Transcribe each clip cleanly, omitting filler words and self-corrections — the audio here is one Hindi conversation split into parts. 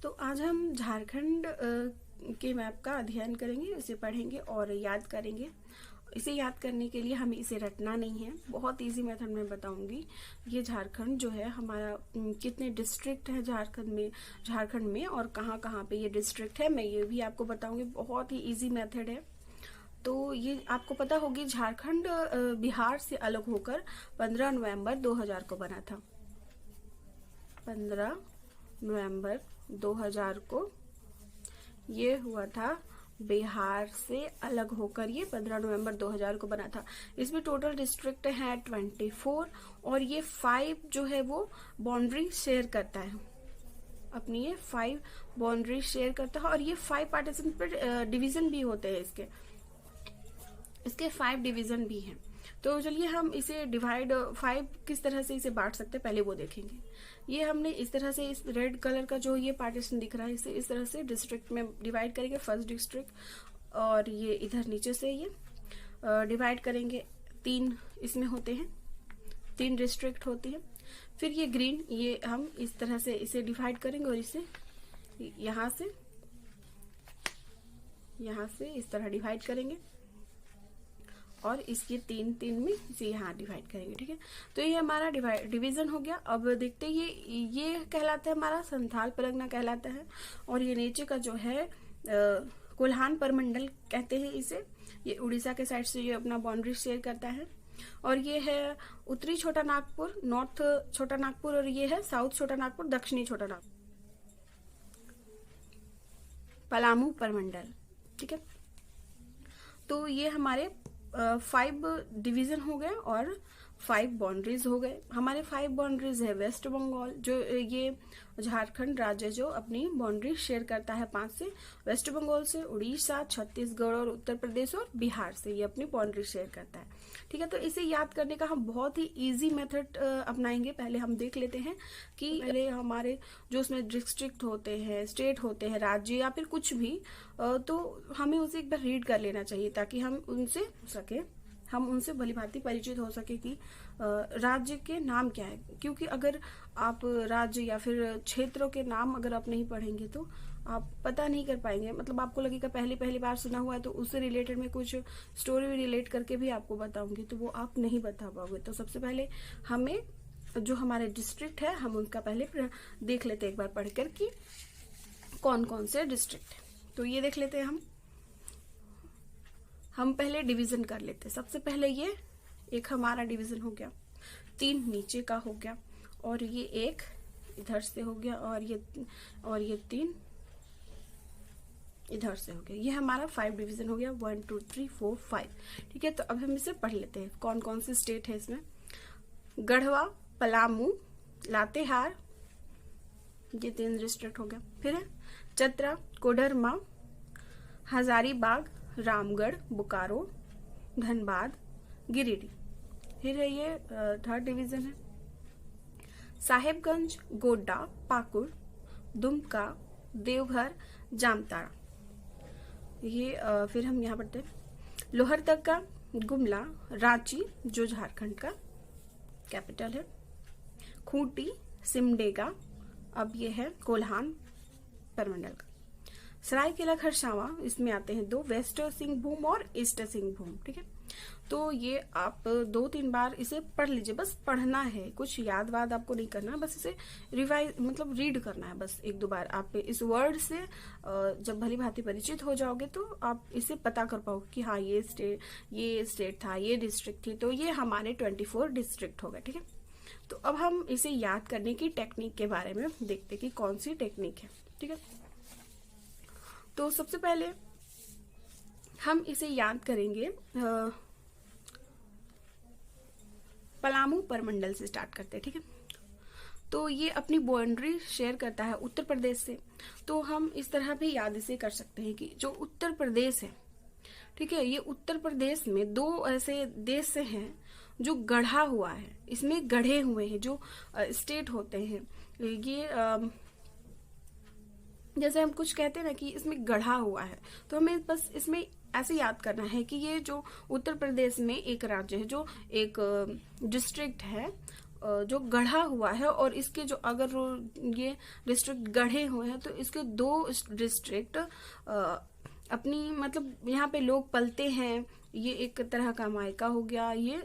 तो आज हम झारखंड के मैप का अध्ययन करेंगे, इसे पढ़ेंगे और याद करेंगे। इसे याद करने के लिए हमें इसे रटना नहीं है, बहुत इजी मेथड में बताऊंगी। ये झारखंड जो है हमारा, कितने डिस्ट्रिक्ट है झारखंड में और कहाँ कहाँ पे ये डिस्ट्रिक्ट है, मैं ये भी आपको बताऊंगी। बहुत ही इजी मेथड है। तो ये आपको पता होगी, झारखंड बिहार से अलग होकर 15 नवंबर 2000 को बना था। 15 नवंबर 2000 को ये हुआ था। बिहार से अलग होकर ये 15 नवंबर 2000 को बना था। इसमें टोटल डिस्ट्रिक्ट है 24 और ये 5 जो है वो बाउंड्री शेयर करता है अपनी। ये 5 बाउंड्री शेयर करता है और ये 5 पार्टीशन पर डिवीजन भी होते हैं। इसके 5 डिवीजन भी हैं। तो चलिए हम इसे डिवाइड 5 किस तरह से इसे बांट सकते हैं पहले वो देखेंगे। ये हमने इस तरह से, इस रेड कलर का जो ये पार्टीशन दिख रहा है, इसे इस तरह से डिस्ट्रिक्ट में डिवाइड करेंगे। फर्स्ट डिस्ट्रिक्ट, और ये इधर नीचे से ये डिवाइड करेंगे। 3 इसमें होते हैं, 3 डिस्ट्रिक्ट होती है। फिर ये ग्रीन, ये हम इस तरह से इसे डिवाइड करेंगे और इसे यहाँ से इस तरह डिवाइड करेंगे और इसके 3 में इसे यहाँ डिवाइड करेंगे। ठीक है, तो ये हमारा डिवीजन हो गया। अब देखते हैं ये कहलाता है हमारा संथाल परगना कहलाता है। और ये नीचे का जो है कोल्हान परमंडल कहते हैं इसे। ये उड़ीसा के साइड से ये अपना बाउंड्री शेयर करता है। और ये है उत्तरी छोटा नागपुर, नॉर्थ छोटा नागपुर, और ये है साउथ छोटा नागपुर, दक्षिणी छोटा नागपुर, पलामू परमंडल। ठीक है, तो ये हमारे 5 डिवीजन हो गए और 5 बाउंड्रीज हो गए। हमारे 5 बाउंड्रीज है वेस्ट बंगाल, जो ये झारखंड राज्य जो अपनी बाउंड्री शेयर करता है 5 से। वेस्ट बंगाल से उड़ीसा, छत्तीसगढ़ और उत्तर प्रदेश और बिहार से ये अपनी बाउंड्री शेयर करता है। ठीक है, तो इसे याद करने का हम बहुत ही इजी मेथड अपनाएंगे। पहले हम देख लेते हैं कि पहले हमारे जो उसमें डिस्ट्रिक्ट होते हैं, स्टेट होते हैं, राज्य या फिर कुछ भी, तो हमें उसे एक बार रीड कर लेना चाहिए ताकि हम उनसे भली भांति परिचित हो सके कि राज्य के नाम क्या है। क्योंकि अगर आप राज्य या फिर क्षेत्रों के नाम अगर आप नहीं पढ़ेंगे तो आप पता नहीं कर पाएंगे। मतलब आपको लगेगा पहली बार सुना हुआ है, तो उससे रिलेटेड में कुछ स्टोरी रिलेट करके भी आपको बताऊंगी, तो वो आप नहीं बता पाओगे। तो सबसे पहले हमें जो हमारे डिस्ट्रिक्ट है, हम उनका पहले देख लेते हैं एक बार पढ़कर कि कौन कौन से डिस्ट्रिक्ट है। तो ये देख लेते हैं हम पहले डिवीजन कर लेते हैं। सबसे पहले ये एक हमारा डिवीजन हो गया, 3 नीचे का हो गया, और ये एक इधर से हो गया, और ये 3 इधर से हो गया। ये हमारा 5 डिवीजन हो गया, 1 2 3 4 5। ठीक है, तो अब हम इसे पढ़ लेते हैं कौन कौन से स्टेट है इसमें। गढ़वा, पलामू, लातेहार, ये 3 डिस्ट्रिक्ट हो गया। फिर है चतरा, कोडरमा, हजारीबाग, रामगढ़, बोकारो, धनबाद, गिरिडीह। फिर है ये 3rd डिवीजन है साहेबगंज, गोड्डा, पाकुड़, दुमका, देवघर, जामताड़ा। ये फिर हम यहाँ पढ़ते हैं लोहरदगा, गुमला, रांची जो झारखंड का कैपिटल है, खूंटी, सिमडेगा, अब ये है कोल्हान परमंडल का, सरायकेला खरसावां, इसमें आते हैं 2, वेस्ट सिंहभूम और ईस्ट सिंहभूम। ठीक है, तो ये आप 2-3 बार इसे पढ़ लीजिए। बस पढ़ना है, कुछ याद वाद आपको नहीं करना, बस इसे रिवाइज मतलब रीड करना है बस 1-2 बार। आप इस वर्ड से जब भली भांति परिचित हो जाओगे तो आप इसे पता कर पाओगे कि हाँ ये स्टेट था, ये डिस्ट्रिक्ट थी। तो ये हमारे 24 डिस्ट्रिक्ट हो गए। ठीक है, तो अब हम इसे याद करने की टेक्निक के बारे में देखते कि कौन सी टेक्निक है। ठीक है, तो सबसे पहले हम इसे याद करेंगे, पलामू परमंडल से स्टार्ट करते हैं। ठीक है, तो ये अपनी बाउंड्री शेयर करता है उत्तर प्रदेश से। तो हम इस तरह भी याद इसे कर सकते हैं कि जो उत्तर प्रदेश है, ठीक है, ये उत्तर प्रदेश में 2 ऐसे देश से हैं जो गढ़ा हुआ है, इसमें गढ़े हुए हैं जो स्टेट होते हैं। ये जैसे हम कुछ कहते हैं ना कि इसमें गढ़ा हुआ है, तो हमें बस इसमें ऐसे याद करना है कि ये जो उत्तर प्रदेश में एक राज्य है, जो एक डिस्ट्रिक्ट है, जो गढ़ा हुआ है, और इसके जो अगर ये डिस्ट्रिक्ट गढ़े हुए हैं तो इसके 2 डिस्ट्रिक्ट अपनी मतलब यहाँ पे लोग पलते हैं, ये एक तरह का मायका हो गया। ये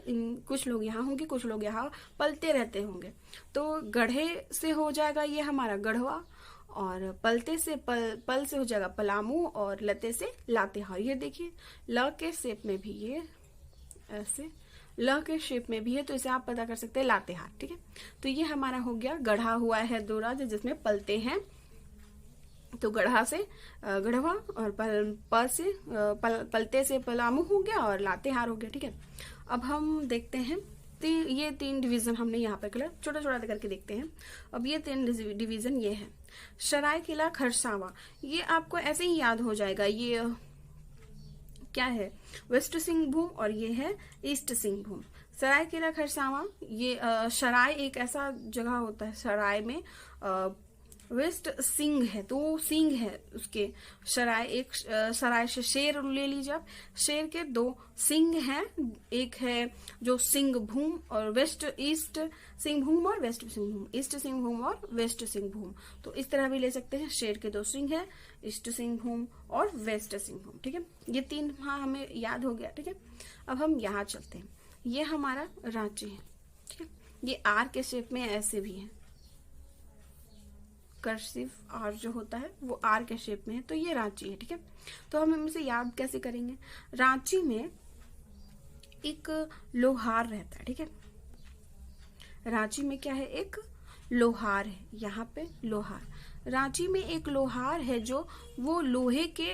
कुछ लोग यहाँ होंगे, कुछ लोग यहाँ पलते रहते होंगे। तो गढ़े से हो जाएगा ये हमारा गढ़वा, और पलते से पल से हो जाएगा पलामू, और लते से लातेहार। ये देखिए ल के शेप में भी, ये ऐसे ल के शेप में भी है, तो इसे आप पता कर सकते हैं लातेहार। ठीक है, तो ये हमारा हो गया गढ़ा हुआ है 2 राज्य जिसमें पलते हैं। तो गढ़ा से गढ़वा, और पलते से पलामू हो गया, और लातेहार हो गया। ठीक है, अब हम देखते हैं ये 3 डिवीजन हमने यहाँ पे कलर छोटा छोटा करके देखते हैं। अब ये 3 डिवीजन ये है सरायकेला खरसावां, ये आपको ऐसे ही याद हो जाएगा। ये क्या है, वेस्ट सिंहभूम, और ये है ईस्ट सिंहभूम। सरायकेला खरसावां, ये सराय एक ऐसा जगह होता है, सराय में वेस्ट सिंह है, तो सिंह है उसके। सराय एक सराय से शेर ले लीजिए आप, शेर के 2 सिंह हैं, एक है जो सिंहभूम और वेस्ट, ईस्ट सिंहभूम और वेस्ट सिंहभूम, ईस्ट सिंहभूम और वेस्ट सिंहभूम। तो इस तरह भी ले सकते हैं, शेर के 2 सिंह है, ईस्ट सिंहभूम और वेस्ट सिंहभूम। ठीक है, ये 3 हाँ हमें याद हो गया। ठीक है, अब हम यहाँ चलते हैं, ये हमारा रांची है। ठीक है, ये आर के शेप में ऐसे भी है, कर्सिव आर जो होता है वो आर के शेप में है, तो ये रांची है। ठीक है, तो हम इनसे याद कैसे करेंगे, रांची में एक लोहार रहता है। ठीक है, रांची में क्या है, एक लोहार है, यहाँ पे लोहार। रांची में एक लोहार है जो वो लोहे के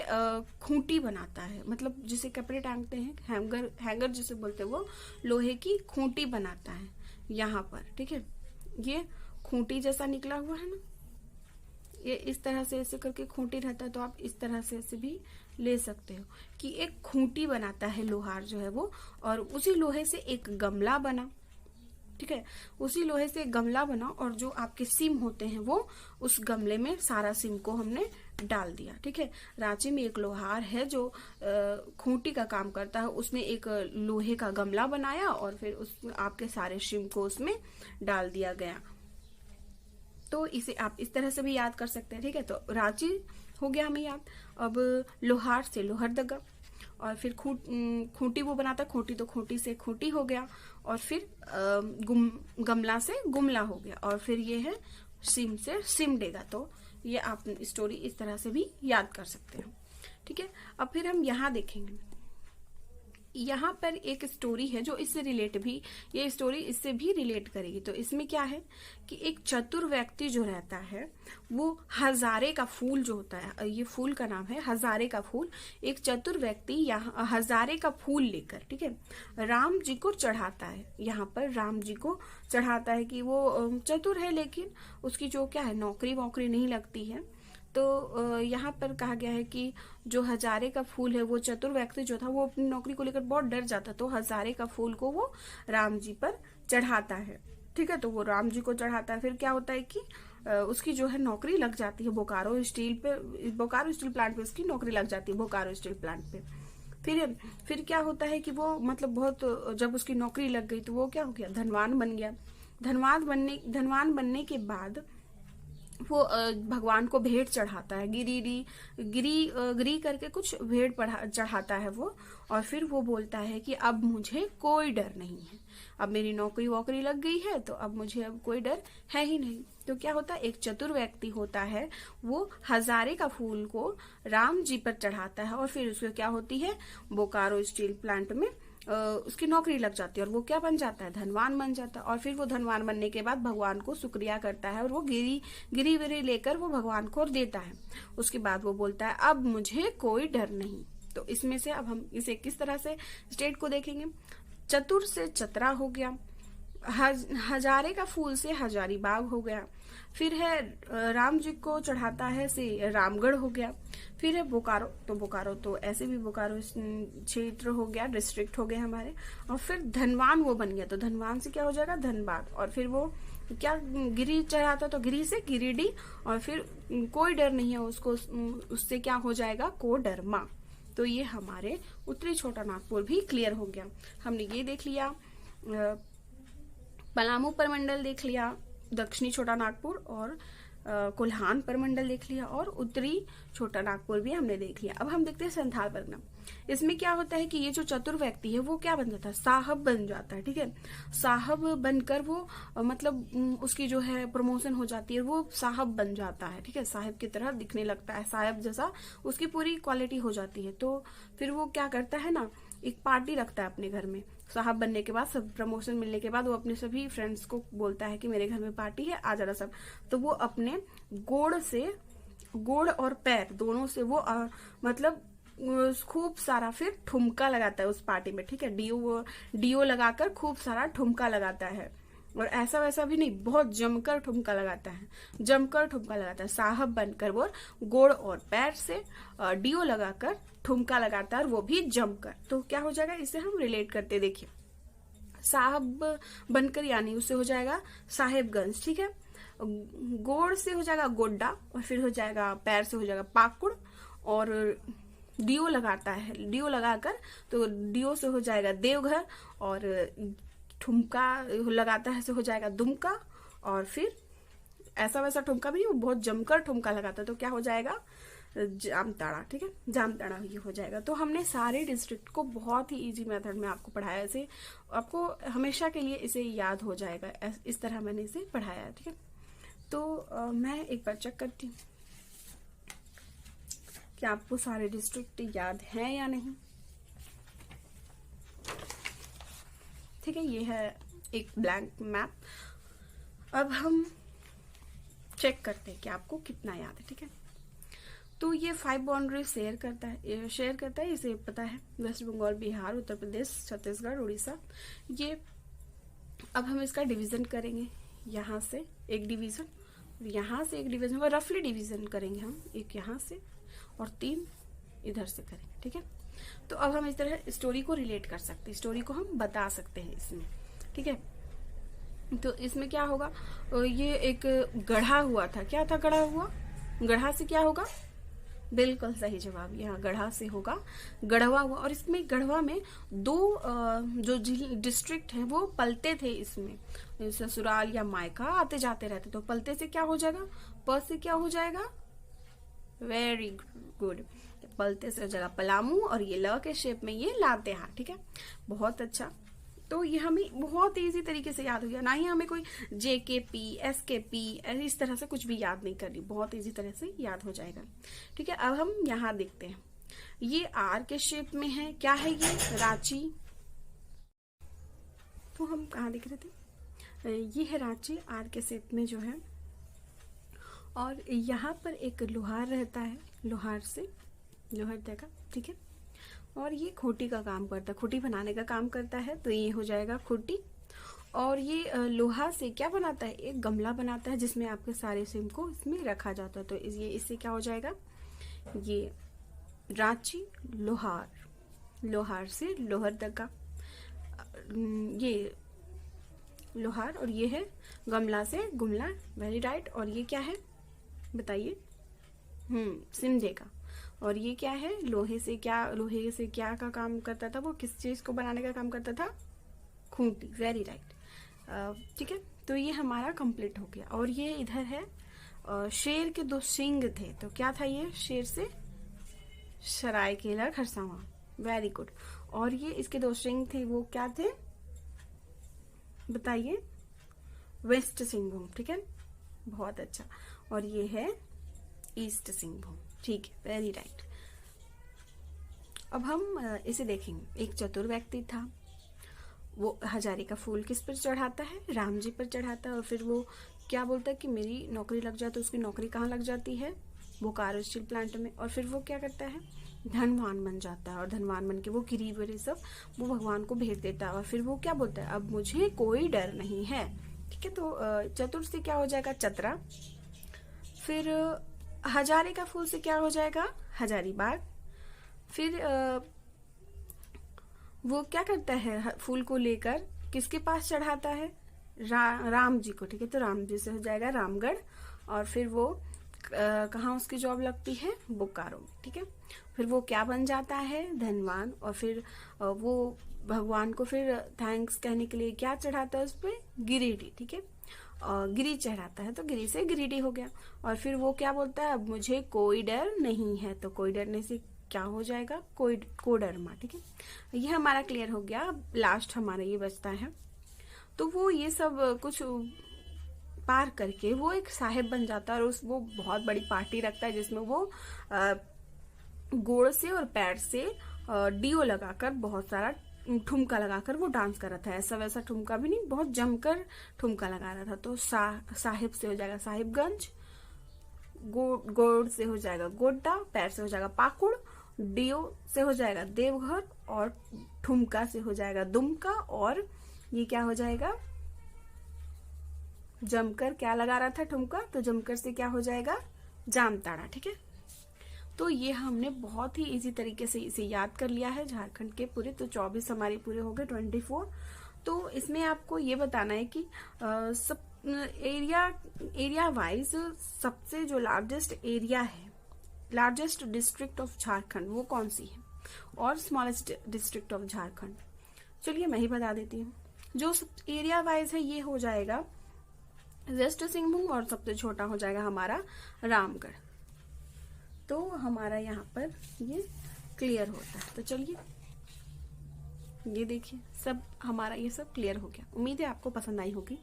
खूंटी बनाता है, मतलब जिसे कपड़े टांगते हैं, हैंगर जिसे बोलते हैं, वो लोहे की खूंटी बनाता है यहाँ पर। ठीक है, ये खूंटी जैसा निकला हुआ है ना, ये इस तरह से ऐसे करके खूंटी रहता है, तो आप इस तरह से ऐसे भी ले सकते हो कि एक खूंटी बनाता है लोहार जो है वो, और उसी लोहे से एक गमला बना। ठीक है, उसी लोहे से एक गमला बना, और जो आपके सिम होते हैं वो उस गमले में सारा सिम को हमने डाल दिया। ठीक है, रांची में एक लोहार है जो खूंटी का काम करता है, उसने एक लोहे का गमला बनाया और फिर उस आपके सारे सिम को उसमें डाल दिया गया। तो इसे आप इस तरह से भी याद कर सकते हैं। ठीक है, तो रांची हो गया हमें याद। अब लोहार से लोहरदगा, और फिर खूंटी वो बनाता, खूंटी तो खूंटी से खूंटी हो गया, और फिर गमला से गुमला हो गया, और फिर ये है सिम से सिमडेगा। तो ये आप स्टोरी इस तरह से भी याद कर सकते हो। ठीक है, अब फिर हम यहाँ देखेंगे, यहाँ पर एक स्टोरी है जो इससे रिलेट भी, ये स्टोरी इससे भी रिलेट करेगी। तो इसमें क्या है कि एक चतुर व्यक्ति जो रहता है वो हजारे का फूल जो होता है, ये फूल का नाम है हजारे का फूल। एक चतुर व्यक्ति यहाँ हजारे का फूल लेकर, ठीक है, राम जी को चढ़ाता है। यहाँ पर राम जी को चढ़ाता है कि वो चतुर है, लेकिन उसकी जो क्या है नौकरी वोकरी नहीं लगती है। तो यहाँ पर कहा गया है कि जो हजारे का फूल है, वो चतुर व्यक्ति जो था वो अपनी नौकरी को लेकर बहुत डर जाता, तो हजारे का फूल को वो राम जी पर चढ़ाता है। ठीक है, तो वो राम जी को चढ़ाता है, फिर क्या होता है कि उसकी जो है नौकरी लग जाती है बोकारो स्टील प्लांट पे उसकी नौकरी लग जाती है, बोकारो स्टील प्लांट पे। फिर क्या होता है कि वो मतलब बहुत, जब उसकी नौकरी लग गई तो वो क्या हो गया, धनवान बन गया। धनवान बनने के बाद वो भगवान को भेंट चढ़ाता है, गिरी करके कुछ भेंट चढ़ाता है वो, और फिर वो बोलता है कि अब मुझे कोई डर नहीं है, अब मेरी नौकरी वोकरी लग गई है, तो अब मुझे अब कोई डर है ही नहीं। तो क्या होता है, एक चतुर व्यक्ति होता है, वो हजारे का फूल को राम जी पर चढ़ाता है, और फिर उसको क्या होती है, बोकारो स्टील प्लांट में उसकी नौकरी लग जाती है, और वो क्या बन जाता है, धनवान बन जाता है। और फिर वो धनवान बनने के बाद भगवान को शुक्रिया करता है, और वो गिरी लेकर वो भगवान को देता है। उसके बाद वो बोलता है अब मुझे कोई डर नहीं। तो इसमें से अब हम इसे किस तरह से स्टेट को देखेंगे, चतुर से चतरा हो गया, हजारे का फूल से हजारी बाग हो गया, फिर है राम जी को चढ़ाता है से रामगढ़ हो गया, फिर है बोकारो, तो बोकारो तो ऐसे भी बोकारो क्षेत्र हो गया, डिस्ट्रिक्ट हो गए हमारे, और फिर धनवान वो बन गया, तो धनवान से क्या हो जाएगा, धनबाद, और फिर वो क्या गिरी चढ़ाता, तो गिरी से गिरिडीह, और फिर कोई डर नहीं है उसको, उससे क्या हो जाएगा, कोडरमा। तो ये हमारे उत्तरी छोटा नागपुर भी क्लियर हो गया। हमने ये देख लिया पलामू परमंडल देख लिया, दक्षिणी छोटा नागपुर और कोल्हान परमंडल देख लिया, और उत्तरी छोटा नागपुर भी हमने देख लिया। अब हम देखते हैं संथाल परगना। इसमें क्या होता है कि ये जो चतुर व्यक्ति है वो क्या बन जाता है, साहब बन जाता है। ठीक है, साहब बनकर वो मतलब उसकी जो है प्रमोशन हो जाती है, वो साहब बन जाता है। ठीक है, साहब की तरह दिखने लगता है, साहब जैसा उसकी पूरी क्वालिटी हो जाती है। तो फिर वो क्या करता है ना, एक पार्टी रखता है अपने घर में। साहब बनने के बाद, सब प्रमोशन मिलने के बाद वो अपने सभी फ्रेंड्स को बोलता है कि मेरे घर में पार्टी है, आ जाना सब। तो वो अपने गोड़ और पैर दोनों से वो मतलब खूब सारा फिर ठुमका लगाता है उस पार्टी में। ठीक है, डीओ लगाकर खूब सारा ठुमका लगाता है, और ऐसा वैसा भी नहीं, बहुत जमकर ठुमका लगाता है, जमकर ठुमका लगाता है। साहब बनकर वो गोड़ और पैर से डीओ लगाकर ठुमका लगाता है, और वो भी जमकर। तो क्या हो जाएगा, इसे हम रिलेट करते देखिए। साहब बनकर यानी उससे हो जाएगा साहेबगंज। ठीक है, गोड़ से हो जाएगा गोड्डा, और फिर हो जाएगा पैर से हो जाएगा पाकुड़, और डीओ लगाता है, डीओ लगाकर तो डीओ से हो जाएगा देवघर, और ठुमका लगाता है से हो जाएगा दुमका, और फिर ऐसा वैसा ठुमका भी नहीं, वो बहुत जमकर ठुमका लगाता है, तो क्या हो जाएगा, जामताड़ा। ठीक है, जामताड़ा ये हो जाएगा। तो हमने सारे डिस्ट्रिक्ट को बहुत ही इजी मेथड में आपको पढ़ाया, इसे आपको हमेशा के लिए इसे याद हो जाएगा, इस तरह मैंने इसे पढ़ाया। ठीक है, तो मैं एक बार चेक करती हूँ कि आपको सारे डिस्ट्रिक्ट याद हैं या नहीं। ठीक है, ये है एक ब्लैंक मैप। अब हम चेक करते हैं कि आपको कितना याद है। ठीक है, तो ये 5 बाउंड्री शेयर करता है, इसे पता है, वेस्ट बंगाल, बिहार, उत्तर प्रदेश, छत्तीसगढ़, उड़ीसा। ये अब हम इसका डिवीजन करेंगे, यहाँ से एक डिवीजन, यहाँ से एक डिवीजन, और रफली डिवीजन करेंगे हम, एक यहाँ से और 3 इधर से करेंगे। ठीक है, तो अब हम इस तरह स्टोरी को रिलेट कर सकते हैं, स्टोरी को हम बता सकते हैं इसमें। ठीक है, तो इसमें क्या होगा, ये एक गढ़ा हुआ था। क्या था गढ़ा हुआ, गढ़ा से क्या होगा, बिल्कुल सही जवाब, यहाँ गढ़ा से होगा, गढ़वा हुआ। और इसमें गढ़वा में 2 जो डिस्ट्रिक्ट हैं वो पलते थे, इसमें ससुराल या मायका आते जाते रहते, तो पलते से क्या हो जाएगा, प से क्या हो जाएगा, वेरी गुड, पलते से हो जाएगा पलामू, और ये ल के शेप में ये लातेहार। ठीक है, बहुत अच्छा। तो ये हमें बहुत इजी तरीके से याद हो गया, ना ही हमें कोई JKP SKP इस तरह से कुछ भी याद नहीं करनी, बहुत इजी तरह से याद हो जाएगा। ठीक है, अब हम यहाँ देखते हैं, ये R के शेप में है, क्या है ये, रांची। तो हम कहाँ देख रहे थे, ये है रांची, R के शेप में जो है, और यहाँ पर एक लोहार रहता है, लोहार से लोहार देगा। ठीक है, और ये खोटी का काम करता है, खोटी बनाने का काम करता है, तो ये हो जाएगा खोटी। और ये लोहा से क्या बनाता है, एक गमला बनाता है जिसमें आपके सारे सिम को इसमें रखा जाता है, तो ये इससे क्या हो जाएगा, ये रांची लोहार, लोहार से लोहरदगा, ये लोहार, और ये है गमला से गुमला, वेरी राइट। और ये क्या है बताइए, सिमधे का। और ये क्या है, लोहे से क्या का काम करता था, वो किस चीज को बनाने का काम करता था, खूंटी, वेरी राइट। ठीक है, तो ये हमारा कंप्लीट हो गया। और ये इधर है, शेर के 2 सिंग थे, तो क्या था ये, शेर से सरायकेला खरसावां, वेरी गुड। और ये इसके 2 सिंग थे, वो क्या थे बताइए, वेस्ट सिंहभूम। ठीक है, बहुत अच्छा। और ये है ईस्ट सिंहभूम। ठीक है, वेरी राइट। अब हम इसे देखेंगे, एक चतुर व्यक्ति था, वो हजारी का फूल किस पर चढ़ाता है, राम जी पर चढ़ाता है, और फिर वो क्या बोलता है कि मेरी नौकरी लग जाए, तो उसकी नौकरी कहाँ लग जाती है, बोकारो स्टील प्लांट में। और फिर वो क्या करता है, धनवान बन जाता है, और धनवान बन के वो गिरी वरी सब वो भगवान को भेज देता है, और फिर वो क्या बोलता है, अब मुझे कोई डर नहीं है। ठीक है, तो चतुर से क्या हो जाएगा, चतरा। फिर हजारे का फूल से क्या हो जाएगा, हजारी बाग। फिर वो क्या करता है, फूल को लेकर किसके पास चढ़ाता है, राम जी को। ठीक है, तो राम जी से हो जाएगा रामगढ़। और फिर वो कहाँ उसकी जॉब लगती है, बोकारो में। ठीक है, फिर वो क्या बन जाता है, धनवान। और फिर वो भगवान को फिर थैंक्स कहने के लिए क्या चढ़ाता है उस पे, गिरिडी, ठीक है, गिरी चढ़ाता है, तो गिरी से गिरिडी हो गया। और फिर वो क्या बोलता है, अब मुझे कोई डर नहीं है, तो कोई डरने से क्या हो जाएगा, कोडरमा, ठीक है। ये हमारा क्लियर हो गया। लास्ट हमारा ये बचता है, तो वो ये सब कुछ पार करके वो एक साहिब बन जाता है, और वो बहुत बड़ी पार्टी रखता है जिसमें वो गोड़ से और पैर से डीओ लगाकर, बहुत सारा ठुमका लगाकर वो डांस कर रहा था। ऐसा वैसा ठुमका भी नहीं, बहुत जमकर ठुमका लगा रहा था। तो साहिब से हो जाएगा साहिबगंज, गोड़ से हो जाएगा गोड्डा, पैर से हो जाएगा पाकुड़, डीओ से हो जाएगा देवघर, और ठुमका से हो जाएगा दुमका, और ये क्या हो जाएगा, जमकर क्या लगा रहा था ठुमका, तो जमकर से क्या हो जाएगा, जामताड़ा, ठीक है। तो ये हमने बहुत ही इजी तरीके से इसे याद कर लिया है झारखंड के पूरे। तो 24 हमारे पूरे हो गए, 24। तो इसमें आपको ये बताना है कि सब एरिया वाइज सबसे जो लार्जेस्ट एरिया है, लार्जेस्ट डिस्ट्रिक्ट ऑफ झारखंड वो कौन सी है, और स्मॉलेस्ट डिस्ट्रिक्ट ऑफ झारखंड, चलिए मैं ही बता देती हूँ। जो एरिया वाइज है ये हो जाएगा वेस्ट सिंहभूम, और सबसे छोटा हो जाएगा हमारा रामगढ़। तो हमारा यहाँ पर ये क्लियर होता है। तो चलिए ये देखिए, सब हमारा ये सब क्लियर हो गया। उम्मीद है आपको पसंद आई होगी।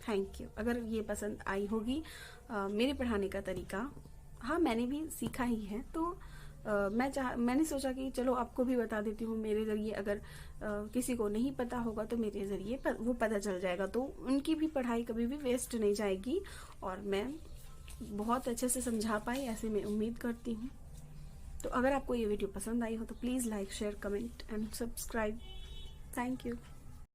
Thank you. अगर ये पसंद आई होगी मेरे पढ़ाने का तरीका, हाँ मैंने भी सीखा ही है, तो मैंने सोचा कि चलो आपको भी बता देती हूँ मेरे जरिए। अगर किसी को नहीं पता होगा तो मेरे जरिए वो पता चल जाएगा, तो उनकी भी पढ़ाई कभी भी वेस्ट नहीं जाएगी, और मैं बहुत अच्छे से समझा पाई ऐसे मैं उम्मीद करती हूँ। तो अगर आपको ये वीडियो पसंद आई हो तो please like, share, comment and subscribe. Thank you.